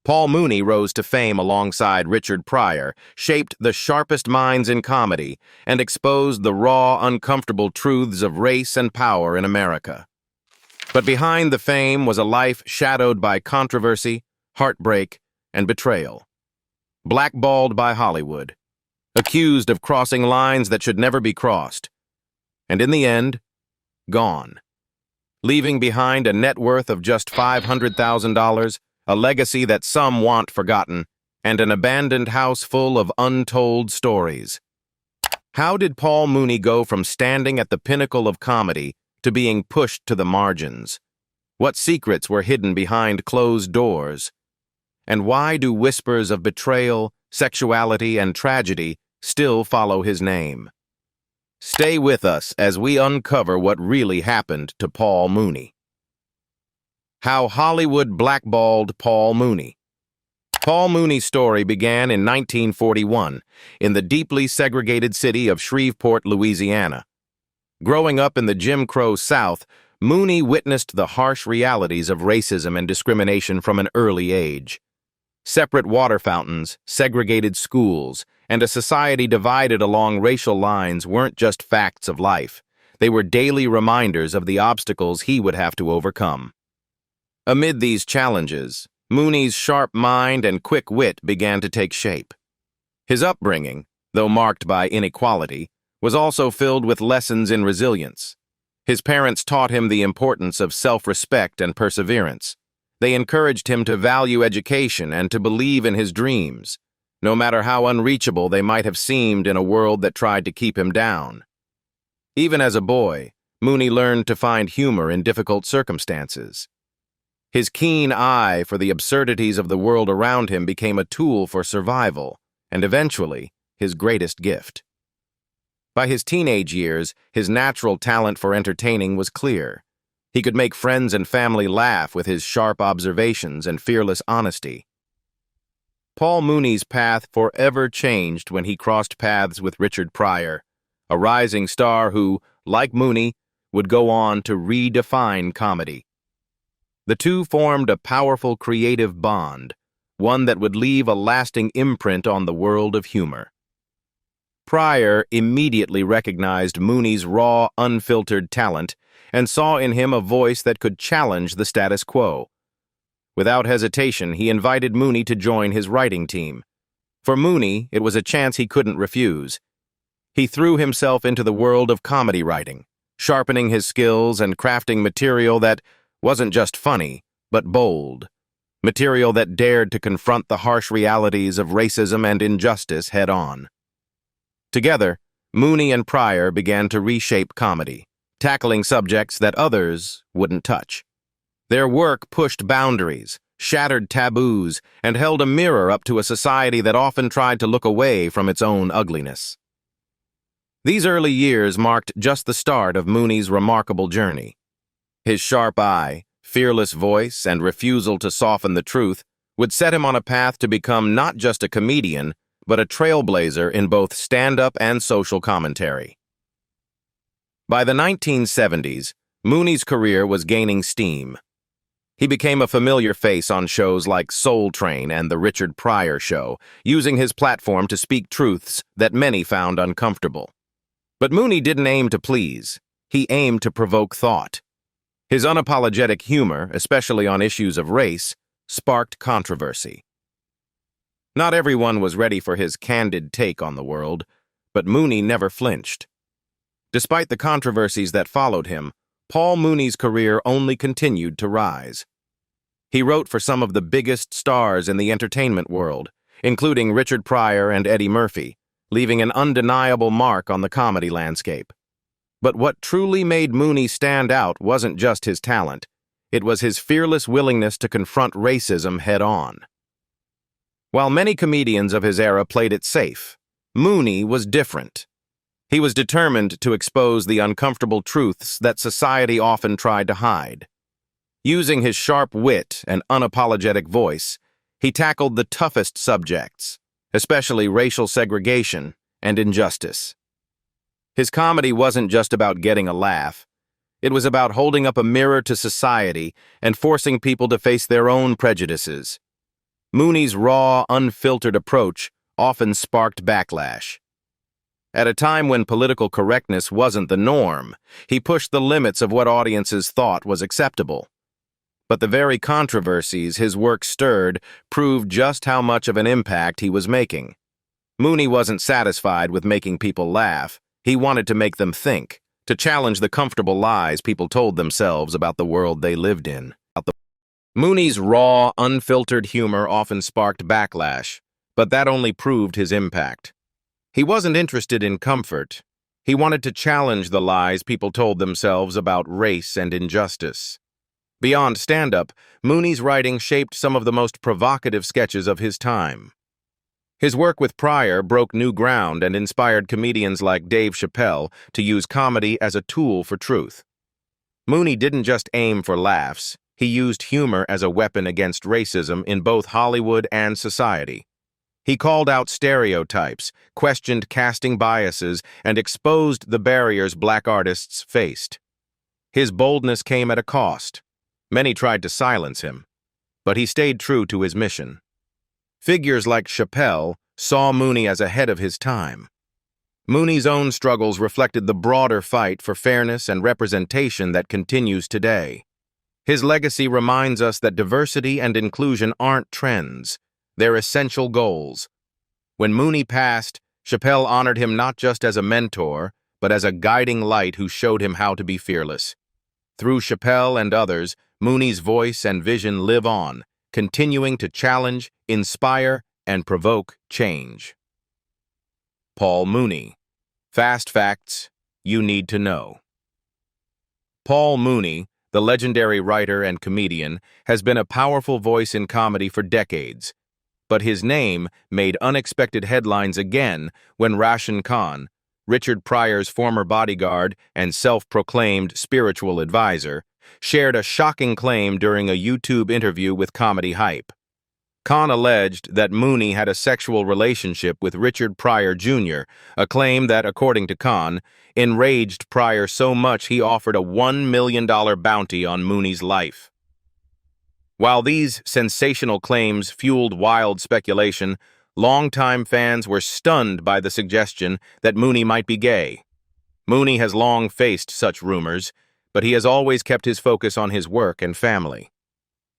Paul Mooney rose to fame alongside Richard Pryor, shaped the sharpest minds in comedy, and exposed the raw, uncomfortable truths of race and power in America. But behind the fame was a life shadowed by controversy, heartbreak, and betrayal. Blackballed by Hollywood, accused of crossing lines that should never be crossed, and in the end, gone, leaving behind a net worth of just $500,000, a legacy that some want forgotten, and an abandoned house full of untold stories. How did Paul Mooney go from standing at the pinnacle of comedy to being pushed to the margins? What secrets were hidden behind closed doors? And why do whispers of betrayal, sexuality, and tragedy still follow his name? Stay with us as we uncover what really happened to Paul Mooney. How Hollywood blackballed Paul Mooney. Paul Mooney's story began in 1941 in the deeply segregated city of Shreveport, Louisiana. Growing up in the Jim Crow South, Mooney witnessed the harsh realities of racism and discrimination from an early age. Separate water fountains, segregated schools, and a society divided along racial lines weren't just facts of life. They were daily reminders of the obstacles he would have to overcome. Amid these challenges, Mooney's sharp mind and quick wit began to take shape. His upbringing, though marked by inequality, was also filled with lessons in resilience. His parents taught him the importance of self-respect and perseverance. They encouraged him to value education and to believe in his dreams, no matter how unreachable they might have seemed in a world that tried to keep him down. Even as a boy, Mooney learned to find humor in difficult circumstances. His keen eye for the absurdities of the world around him became a tool for survival, and eventually, his greatest gift. By his teenage years, his natural talent for entertaining was clear. He could make friends and family laugh with his sharp observations and fearless honesty. Paul Mooney's path forever changed when he crossed paths with Richard Pryor, a rising star who, like Mooney, would go on to redefine comedy. The two formed a powerful creative bond, one that would leave a lasting imprint on the world of humor. Pryor immediately recognized Mooney's raw, unfiltered talent and saw in him a voice that could challenge the status quo. Without hesitation, he invited Mooney to join his writing team. For Mooney, it was a chance he couldn't refuse. He threw himself into the world of comedy writing, sharpening his skills and crafting material that wasn't just funny, but bold. Material that dared to confront the harsh realities of racism and injustice head-on. Together, Mooney and Pryor began to reshape comedy, tackling subjects that others wouldn't touch. Their work pushed boundaries, shattered taboos, and held a mirror up to a society that often tried to look away from its own ugliness. These early years marked just the start of Mooney's remarkable journey. His sharp eye, fearless voice, and refusal to soften the truth would set him on a path to become not just a comedian, but a trailblazer in both stand-up and social commentary. By the 1970s, Mooney's career was gaining steam. He became a familiar face on shows like Soul Train and The Richard Pryor Show, using his platform to speak truths that many found uncomfortable. But Mooney didn't aim to please. He aimed to provoke thought. His unapologetic humor, especially on issues of race, sparked controversy. Not everyone was ready for his candid take on the world, but Mooney never flinched. Despite the controversies that followed him, Paul Mooney's career only continued to rise. He wrote for some of the biggest stars in the entertainment world, including Richard Pryor and Eddie Murphy, leaving an undeniable mark on the comedy landscape. But what truly made Mooney stand out wasn't just his talent. It was his fearless willingness to confront racism head-on. While many comedians of his era played it safe, Mooney was different. He was determined to expose the uncomfortable truths that society often tried to hide. Using his sharp wit and unapologetic voice, he tackled the toughest subjects, especially racial segregation and injustice. His comedy wasn't just about getting a laugh. It was about holding up a mirror to society and forcing people to face their own prejudices. Mooney's raw, unfiltered approach often sparked backlash. At a time when political correctness wasn't the norm, he pushed the limits of what audiences thought was acceptable. But the very controversies his work stirred proved just how much of an impact he was making. Mooney wasn't satisfied with making people laugh. He wanted to make them think, to challenge the comfortable lies people told themselves about the world they lived in. Mooney's raw, unfiltered humor often sparked backlash, but that only proved his impact. He wasn't interested in comfort. He wanted to challenge the lies people told themselves about race and injustice. Beyond stand-up, Mooney's writing shaped some of the most provocative sketches of his time. His work with Pryor broke new ground and inspired comedians like Dave Chappelle to use comedy as a tool for truth. Mooney didn't just aim for laughs. He used humor as a weapon against racism in both Hollywood and society. He called out stereotypes, questioned casting biases, and exposed the barriers black artists faced. His boldness came at a cost. Many tried to silence him, but he stayed true to his mission. Figures like Chappelle saw Mooney as ahead of his time. Mooney's own struggles reflected the broader fight for fairness and representation that continues today. His legacy reminds us that diversity and inclusion aren't trends. They're essential goals. When Mooney passed, Chappelle honored him not just as a mentor, but as a guiding light who showed him how to be fearless. Through Chappelle and others, Mooney's voice and vision live on, continuing to challenge, inspire, and provoke change. Paul Mooney. Fast facts you need to know. Paul Mooney, the legendary writer and comedian, has been a powerful voice in comedy for decades. But his name made unexpected headlines again when Rashan Khan, Richard Pryor's former bodyguard and self-proclaimed spiritual advisor, shared a shocking claim during a YouTube interview with Comedy Hype. Khan alleged that Mooney had a sexual relationship with Richard Pryor Jr., a claim that, according to Khan, enraged Pryor so much he offered a $1 million bounty on Mooney's life. While these sensational claims fueled wild speculation, longtime fans were stunned by the suggestion that Mooney might be gay. Mooney has long faced such rumors, but he has always kept his focus on his work and family.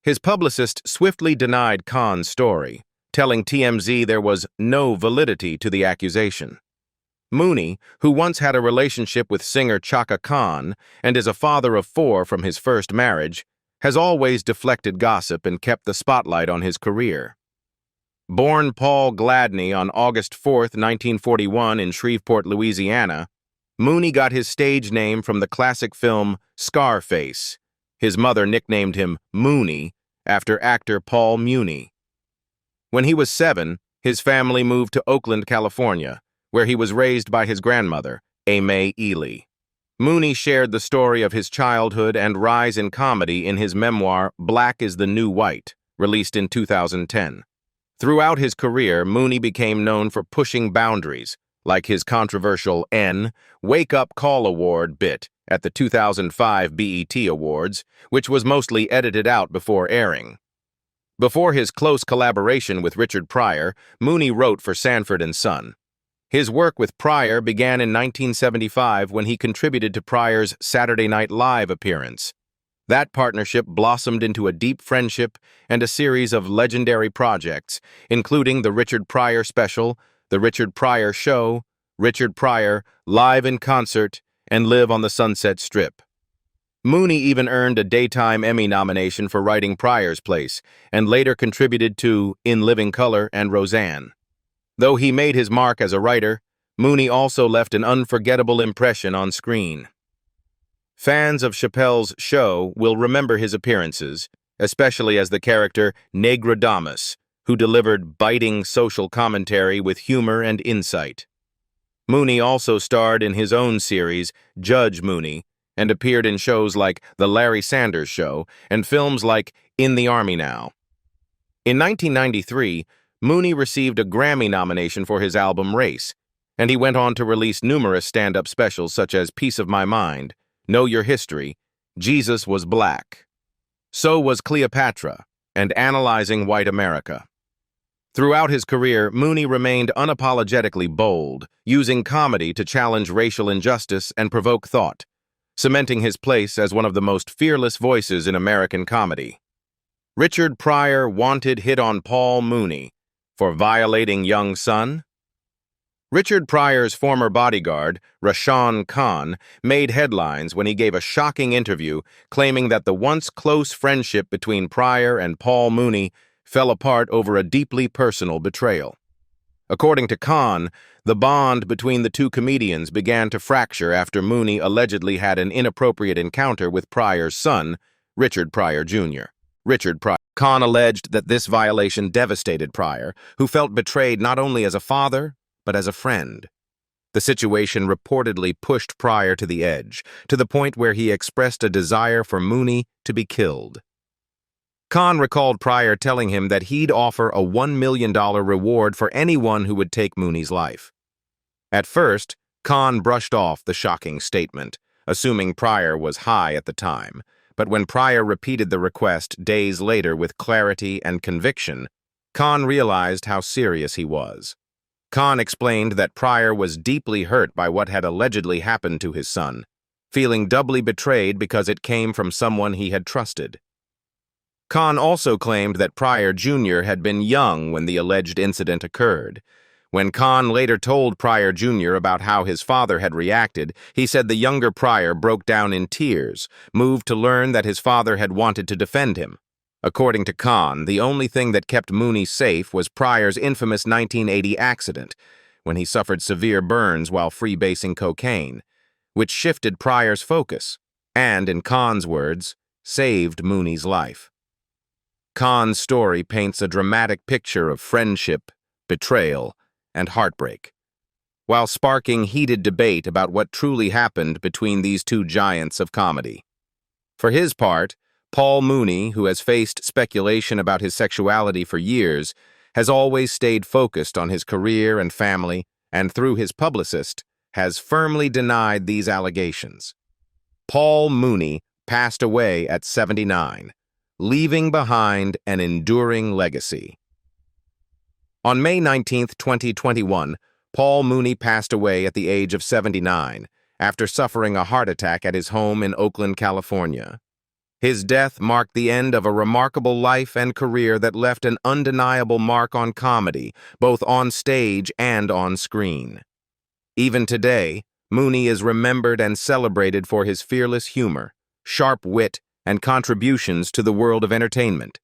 His publicist swiftly denied Khan's story, telling TMZ there was no validity to the accusation. Mooney, who once had a relationship with singer Chaka Khan and is a father of 4 from his first marriage, has always deflected gossip and kept the spotlight on his career. Born Paul Gladney on August 4, 1941 in Shreveport, Louisiana, Mooney got his stage name from the classic film Scarface. His mother nicknamed him Mooney after actor Paul Mooney. When he was 7, his family moved to Oakland, California, where he was raised by his grandmother, Aimee Ely. Mooney shared the story of his childhood and rise in comedy in his memoir Black is the New White, released in 2010. Throughout his career, Mooney became known for pushing boundaries, like his controversial Wake Up Call Award bit at the 2005 BET Awards, which was mostly edited out before airing. Before his close collaboration with Richard Pryor, Mooney wrote for Sanford & Son. His work with Pryor began in 1975 when he contributed to Pryor's Saturday Night Live appearance. That partnership blossomed into a deep friendship and a series of legendary projects, including The Richard Pryor Special, The Richard Pryor Show, Richard Pryor, Live in Concert, and Live on the Sunset Strip. Mooney even earned a Daytime Emmy nomination for writing Pryor's Place, and later contributed to In Living Color and Roseanne. Though he made his mark as a writer, Mooney also left an unforgettable impression on screen. Fans of Chappelle's show will remember his appearances, especially as the character Negrodamus, who delivered biting social commentary with humor and insight. Mooney also starred in his own series, Judge Mooney, and appeared in shows like The Larry Sanders Show and films like In the Army Now. In 1993, Mooney received a Grammy nomination for his album Race, and he went on to release numerous stand-up specials such as Piece of My Mind, Know Your History, Jesus Was Black. So was Cleopatra, and Analyzing White America. Throughout his career, Mooney remained unapologetically bold, using comedy to challenge racial injustice and provoke thought, cementing his place as one of the most fearless voices in American comedy. Richard Pryor wanted hit on Paul Mooney for violating young son. Richard Pryor's former bodyguard, Rashawn Khan, made headlines when he gave a shocking interview claiming that the once close friendship between Pryor and Paul Mooney fell apart over a deeply personal betrayal. According to Khan, the bond between the two comedians began to fracture after Mooney allegedly had an inappropriate encounter with Pryor's son, Richard Pryor Jr. Khan alleged that this violation devastated Pryor, who felt betrayed not only as a father, but as a friend. The situation reportedly pushed Pryor to the edge, to the point where he expressed a desire for Mooney to be killed. Khan recalled Pryor telling him that he'd offer a $1 million reward for anyone who would take Mooney's life. At first, Khan brushed off the shocking statement, assuming Pryor was high at the time, but when Pryor repeated the request days later with clarity and conviction, Khan realized how serious he was. Khan explained that Pryor was deeply hurt by what had allegedly happened to his son, feeling doubly betrayed because it came from someone he had trusted. Khan also claimed that Pryor Jr. had been young when the alleged incident occurred. When Khan later told Pryor Jr. about how his father had reacted, he said the younger Pryor broke down in tears, moved to learn that his father had wanted to defend him. According to Khan, the only thing that kept Mooney safe was Pryor's infamous 1980 accident, when he suffered severe burns while freebasing cocaine, which shifted Pryor's focus and, in Khan's words, saved Mooney's life. Khan's story paints a dramatic picture of friendship, betrayal, and heartbreak, while sparking heated debate about what truly happened between these two giants of comedy. For his part, Paul Mooney, who has faced speculation about his sexuality for years, has always stayed focused on his career and family, and through his publicist, has firmly denied these allegations. Paul Mooney passed away at 79, leaving behind an enduring legacy. On May 19, 2021, Paul Mooney passed away at the age of 79 after suffering a heart attack at his home in Oakland, California. His death marked the end of a remarkable life and career that left an undeniable mark on comedy, both on stage and on screen. Even today, Mooney is remembered and celebrated for his fearless humor, sharp wit, and contributions to the world of entertainment.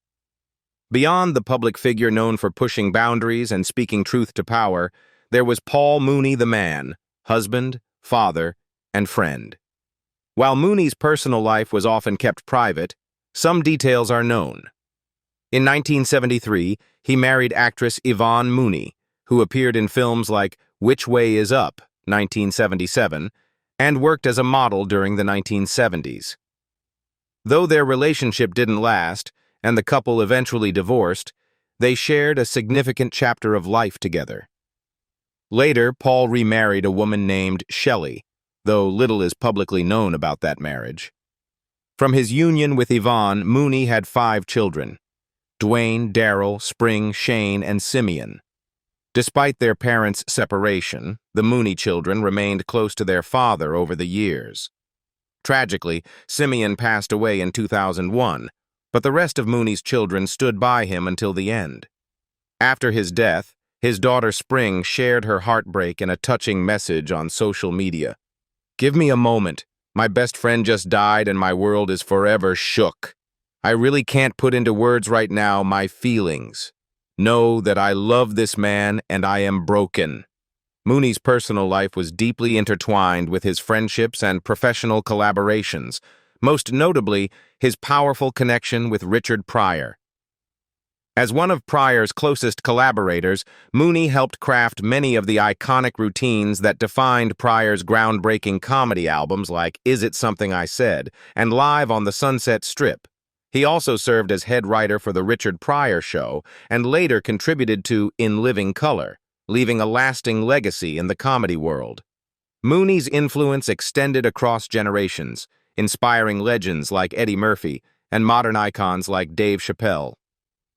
Beyond the public figure known for pushing boundaries and speaking truth to power, there was Paul Mooney the man, husband, father, and friend. While Mooney's personal life was often kept private, some details are known. In 1973, he married actress Yvonne Mooney, who appeared in films like Which Way Is Up, 1977, and worked as a model during the 1970s. Though their relationship didn't last, and the couple eventually divorced, they shared a significant chapter of life together. Later, Paul remarried a woman named Shelley, though little is publicly known about that marriage. From his union with Yvonne, Mooney had 5 children: Dwayne, Daryl, Spring, Shane, and Simeon. Despite their parents' separation, the Mooney children remained close to their father over the years. Tragically, Simeon passed away in 2001, but the rest of Mooney's children stood by him until the end. After his death, his daughter Spring shared her heartbreak in a touching message on social media. "Give me a moment. My best friend just died and my world is forever shook. I really can't put into words right now my feelings. Know that I love this man and I am broken." Mooney's personal life was deeply intertwined with his friendships and professional collaborations, most notably his powerful connection with Richard Pryor. As one of Pryor's closest collaborators, Mooney helped craft many of the iconic routines that defined Pryor's groundbreaking comedy albums like Is It Something I Said and Live on the Sunset Strip. He also served as head writer for The Richard Pryor Show and later contributed to In Living Color, leaving a lasting legacy in the comedy world. Mooney's influence extended across generations, inspiring legends like Eddie Murphy and modern icons like Dave Chappelle.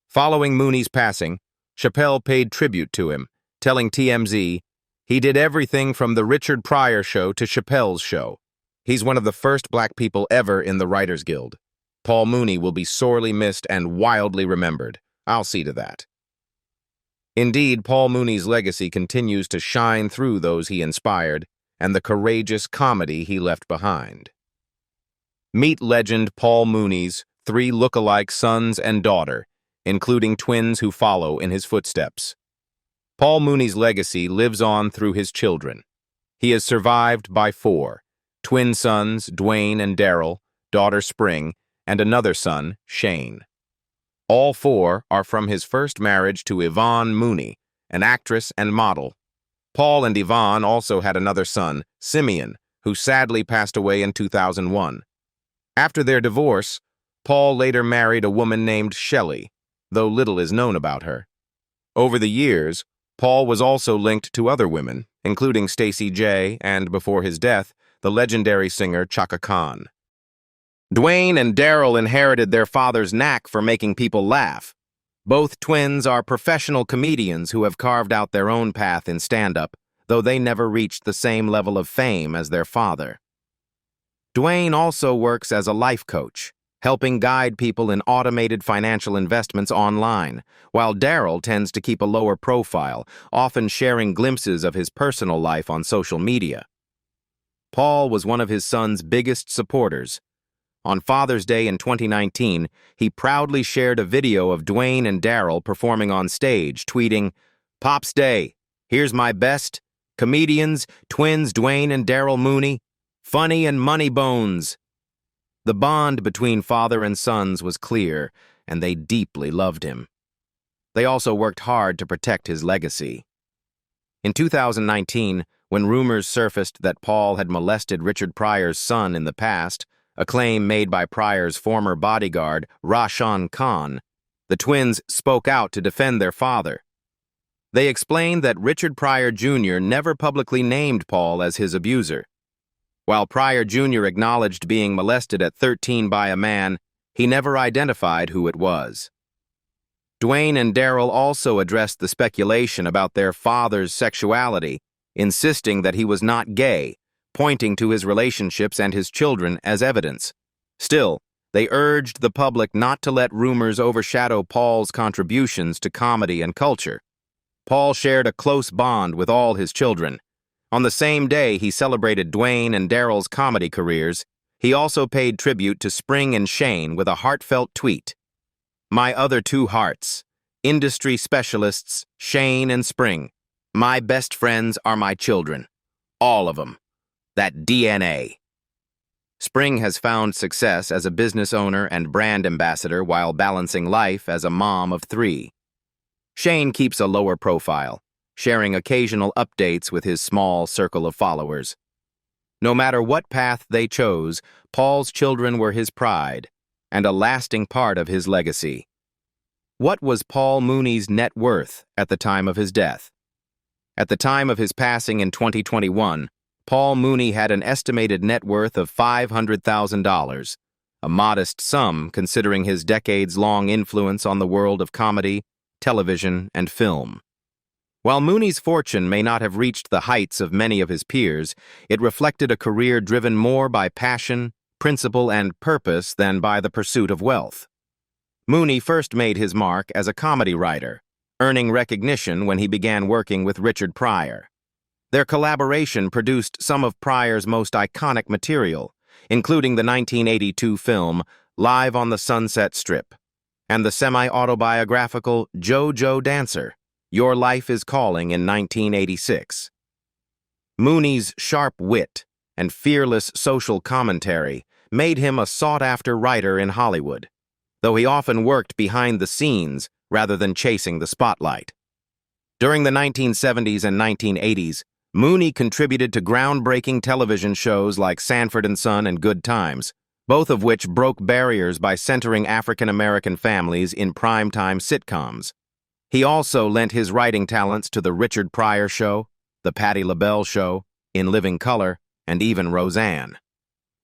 Following Mooney's passing, Chappelle paid tribute to him, telling TMZ, "He did everything from the Richard Pryor show to Chappelle's show. He's one of the first black people ever in the Writers Guild. Paul Mooney will be sorely missed and wildly remembered. I'll see to that." Indeed, Paul Mooney's legacy continues to shine through those he inspired and the courageous comedy he left behind. Meet legend Paul Mooney's 3 look-alike sons and daughter, including twins who follow in his footsteps. Paul Mooney's legacy lives on through his children. He is survived by 4, twin sons, Dwayne and Daryl, daughter Spring, and another son, Shane. All 4 are from his first marriage to Yvonne Mooney, an actress and model. Paul and Yvonne also had another son, Simeon, who sadly passed away in 2001. After their divorce, Paul later married a woman named Shelley, though little is known about her. Over the years, Paul was also linked to other women, including Stacey J. and, before his death, the legendary singer Chaka Khan. Dwayne and Daryl inherited their father's knack for making people laugh. Both twins are professional comedians who have carved out their own path in stand-up, though they never reached the same level of fame as their father. Dwayne also works as a life coach, helping guide people in automated financial investments online, while Daryl tends to keep a lower profile, often sharing glimpses of his personal life on social media. Paul was one of his son's biggest supporters. On Father's Day in 2019, he proudly shared a video of Dwayne and Daryl performing on stage, tweeting, "Pop's Day, here's my best, comedians, twins Dwayne and Daryl Mooney, funny and money bones." The bond between father and sons was clear, and they deeply loved him. They also worked hard to protect his legacy. In 2019, when rumors surfaced that Paul had molested Richard Pryor's son in the past, a claim made by Pryor's former bodyguard, Rashan Khan, the twins spoke out to defend their father. They explained that Richard Pryor Jr. never publicly named Paul as his abuser. While Pryor Jr. acknowledged being molested at 13 by a man, he never identified who it was. Dwayne and Daryl also addressed the speculation about their father's sexuality, insisting that he was not gay, pointing to his relationships and his children as evidence. Still, they urged the public not to let rumors overshadow Paul's contributions to comedy and culture. Paul shared a close bond with all his children. On the same day he celebrated Dwayne and Daryl's comedy careers, he also paid tribute to Spring and Shane with a heartfelt tweet. "My other 2 hearts, industry specialists, Shane and Spring. My best friends are my children. All of them. That DNA." Spring has found success as a business owner and brand ambassador while balancing life as a mom of 3. Shane keeps a lower profile, sharing occasional updates with his small circle of followers. No matter what path they chose, Paul's children were his pride and a lasting part of his legacy. What was Paul Mooney's net worth at the time of his death? At the time of his passing in 2021, Paul Mooney had an estimated net worth of $500,000, a modest sum considering his decades-long influence on the world of comedy, television, and film. While Mooney's fortune may not have reached the heights of many of his peers, it reflected a career driven more by passion, principle, and purpose than by the pursuit of wealth. Mooney first made his mark as a comedy writer, earning recognition when he began working with Richard Pryor. Their collaboration produced some of Pryor's most iconic material, including the 1982 film Live on the Sunset Strip and the semi-autobiographical JoJo Dancer, Your Life is Calling in 1986. Mooney's sharp wit and fearless social commentary made him a sought-after writer in Hollywood, though he often worked behind the scenes rather than chasing the spotlight. During the 1970s and 1980s, Mooney contributed to groundbreaking television shows like Sanford and Son and Good Times, both of which broke barriers by centering African-American families in primetime sitcoms. He also lent his writing talents to The Richard Pryor Show, The Patti LaBelle Show, In Living Color, and even Roseanne.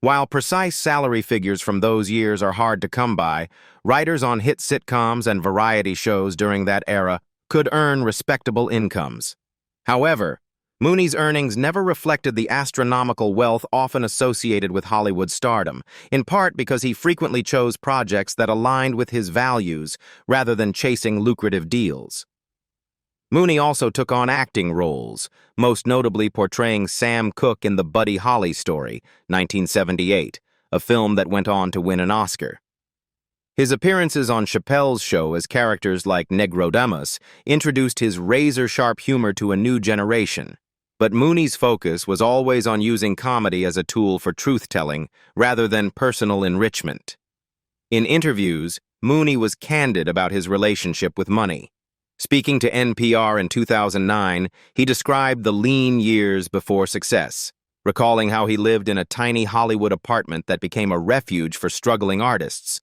While precise salary figures from those years are hard to come by, writers on hit sitcoms and variety shows during that era could earn respectable incomes. However, Mooney's earnings never reflected the astronomical wealth often associated with Hollywood stardom, in part because he frequently chose projects that aligned with his values rather than chasing lucrative deals. Mooney also took on acting roles, most notably portraying Sam Cooke in the Buddy Holly Story, 1978, a film that went on to win an Oscar. His appearances on Chappelle's Show as characters like Negrodamus introduced his razor-sharp humor to a new generation, but Mooney's focus was always on using comedy as a tool for truth-telling rather than personal enrichment. In interviews, Mooney was candid about his relationship with money. Speaking to NPR in 2009, he described the lean years before success, recalling how he lived in a tiny Hollywood apartment that became a refuge for struggling artists.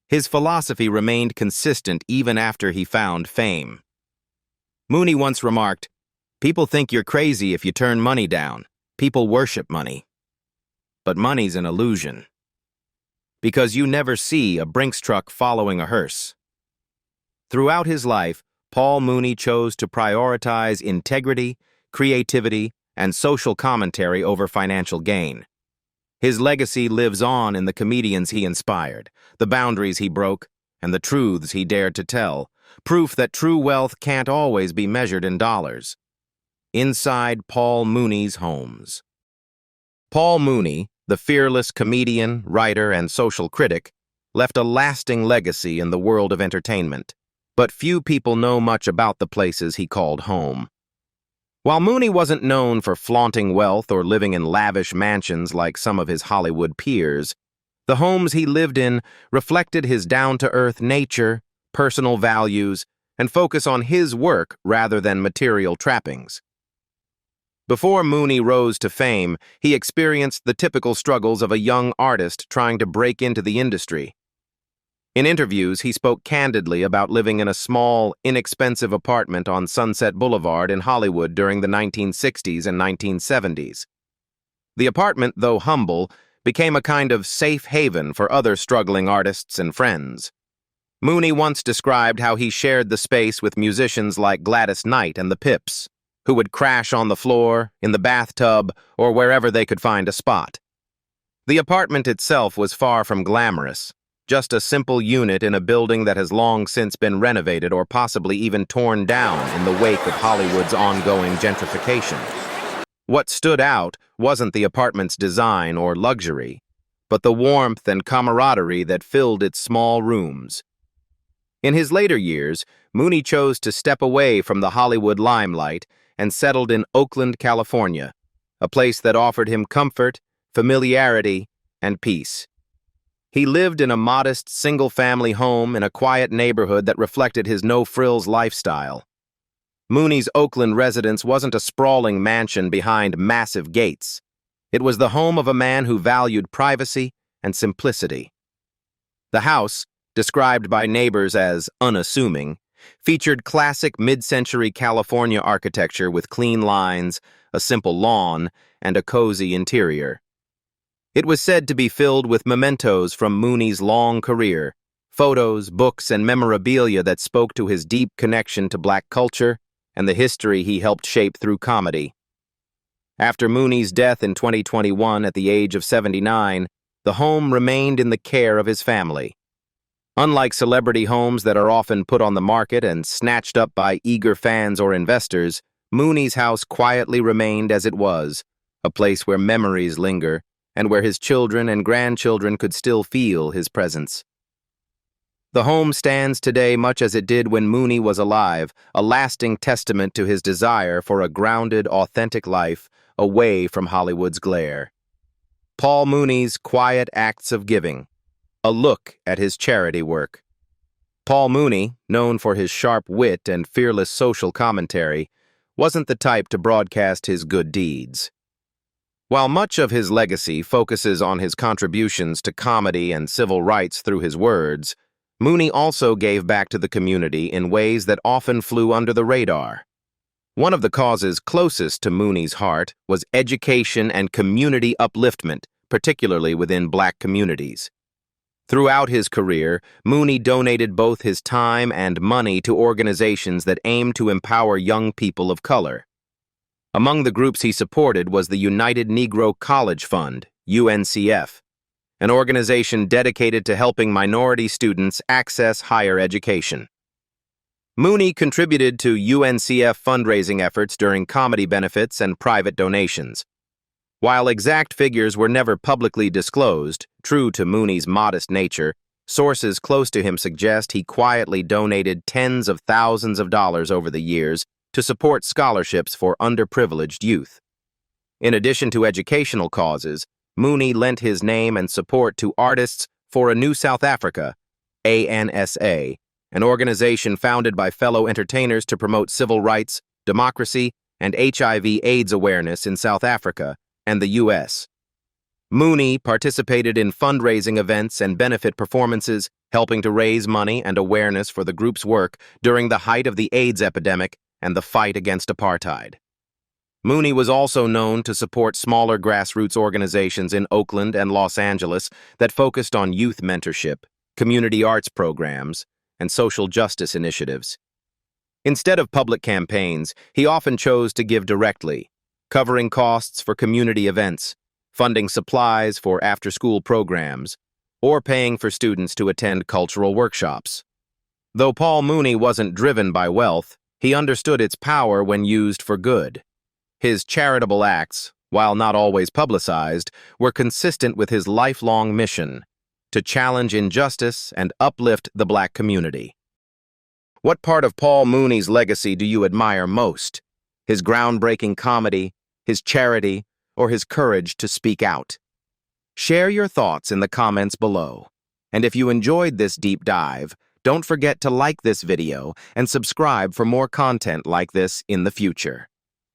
His philosophy remained consistent even after he found fame. Mooney once remarked, "People think you're crazy if you turn money down. People worship money. But money's an illusion. Because you never see a Brinks truck following a hearse." Throughout his life, Paul Mooney chose to prioritize integrity, creativity, and social commentary over financial gain. His legacy lives on in the comedians he inspired, the boundaries he broke, and the truths he dared to tell, proof that true wealth can't always be measured in dollars. Inside Paul Mooney's homes. Paul Mooney, the fearless comedian, writer, and social critic, left a lasting legacy in the world of entertainment, but few people know much about the places he called home. While Mooney wasn't known for flaunting wealth or living in lavish mansions like some of his Hollywood peers, the homes he lived in reflected his down-to-earth nature, personal values, and focus on his work rather than material trappings. Before Mooney rose to fame, he experienced the typical struggles of a young artist trying to break into the industry. In interviews, he spoke candidly about living in a small, inexpensive apartment on Sunset Boulevard in Hollywood during the 1960s and 1970s. The apartment, though humble, became a kind of safe haven for other struggling artists and friends. Mooney once described how he shared the space with musicians like Gladys Knight and the Pips, who would crash on the floor, in the bathtub, or wherever they could find a spot. The apartment itself was far from glamorous, just a simple unit in a building that has long since been renovated or possibly even torn down in the wake of Hollywood's ongoing gentrification. What stood out wasn't the apartment's design or luxury, but the warmth and camaraderie that filled its small rooms. In his later years, Mooney chose to step away from the Hollywood limelight and settled in Oakland, California, a place that offered him comfort, familiarity, and peace. He lived in a modest, single-family home in a quiet neighborhood that reflected his no-frills lifestyle. Mooney's Oakland residence wasn't a sprawling mansion behind massive gates. It was the home of a man who valued privacy and simplicity. The house, described by neighbors as unassuming, featured classic mid-century California architecture with clean lines, a simple lawn, and a cozy interior. It was said to be filled with mementos from Mooney's long career, photos, books, and memorabilia that spoke to his deep connection to Black culture and the history he helped shape through comedy. After Mooney's death in 2021 at the age of 79, the home remained in the care of his family. Unlike celebrity homes that are often put on the market and snatched up by eager fans or investors, Mooney's house quietly remained as it was, a place where memories linger and where his children and grandchildren could still feel his presence. The home stands today much as it did when Mooney was alive, a lasting testament to his desire for a grounded, authentic life away from Hollywood's glare. Paul Mooney's quiet acts of giving, a look at his charity work. Paul Mooney, known for his sharp wit and fearless social commentary, wasn't the type to broadcast his good deeds. While much of his legacy focuses on his contributions to comedy and civil rights through his words, Mooney also gave back to the community in ways that often flew under the radar. One of the causes closest to Mooney's heart was education and community upliftment, particularly within Black communities. Throughout his career, Mooney donated both his time and money to organizations that aim to empower young people of color. Among the groups he supported was the United Negro College Fund, UNCF, an organization dedicated to helping minority students access higher education. Mooney contributed to UNCF fundraising efforts during comedy benefits and private donations. While exact figures were never publicly disclosed, true to Mooney's modest nature, sources close to him suggest he quietly donated tens of thousands of dollars over the years to support scholarships for underprivileged youth. In addition to educational causes, Mooney lent his name and support to Artists for a New South Africa, ANSA, an organization founded by fellow entertainers to promote civil rights, democracy, and HIV/AIDS awareness in South Africa and the U.S. Mooney participated in fundraising events and benefit performances, helping to raise money and awareness for the group's work during the height of the AIDS epidemic and the fight against apartheid. Mooney was also known to support smaller grassroots organizations in Oakland and Los Angeles that focused on youth mentorship, community arts programs, and social justice initiatives. Instead of public campaigns, he often chose to give directly, covering costs for community events, funding supplies for after-school programs, or paying for students to attend cultural workshops. Though Paul Mooney wasn't driven by wealth, he understood its power when used for good. His charitable acts, while not always publicized, were consistent with his lifelong mission to challenge injustice and uplift the Black community. What part of Paul Mooney's legacy do you admire most? His groundbreaking comedy, his charity, or his courage to speak out? Share your thoughts in the comments below. And if you enjoyed this deep dive, don't forget to like this video and subscribe for more content like this in the future.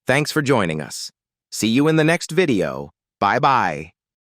Thanks for joining us. See you in the next video. Bye-bye.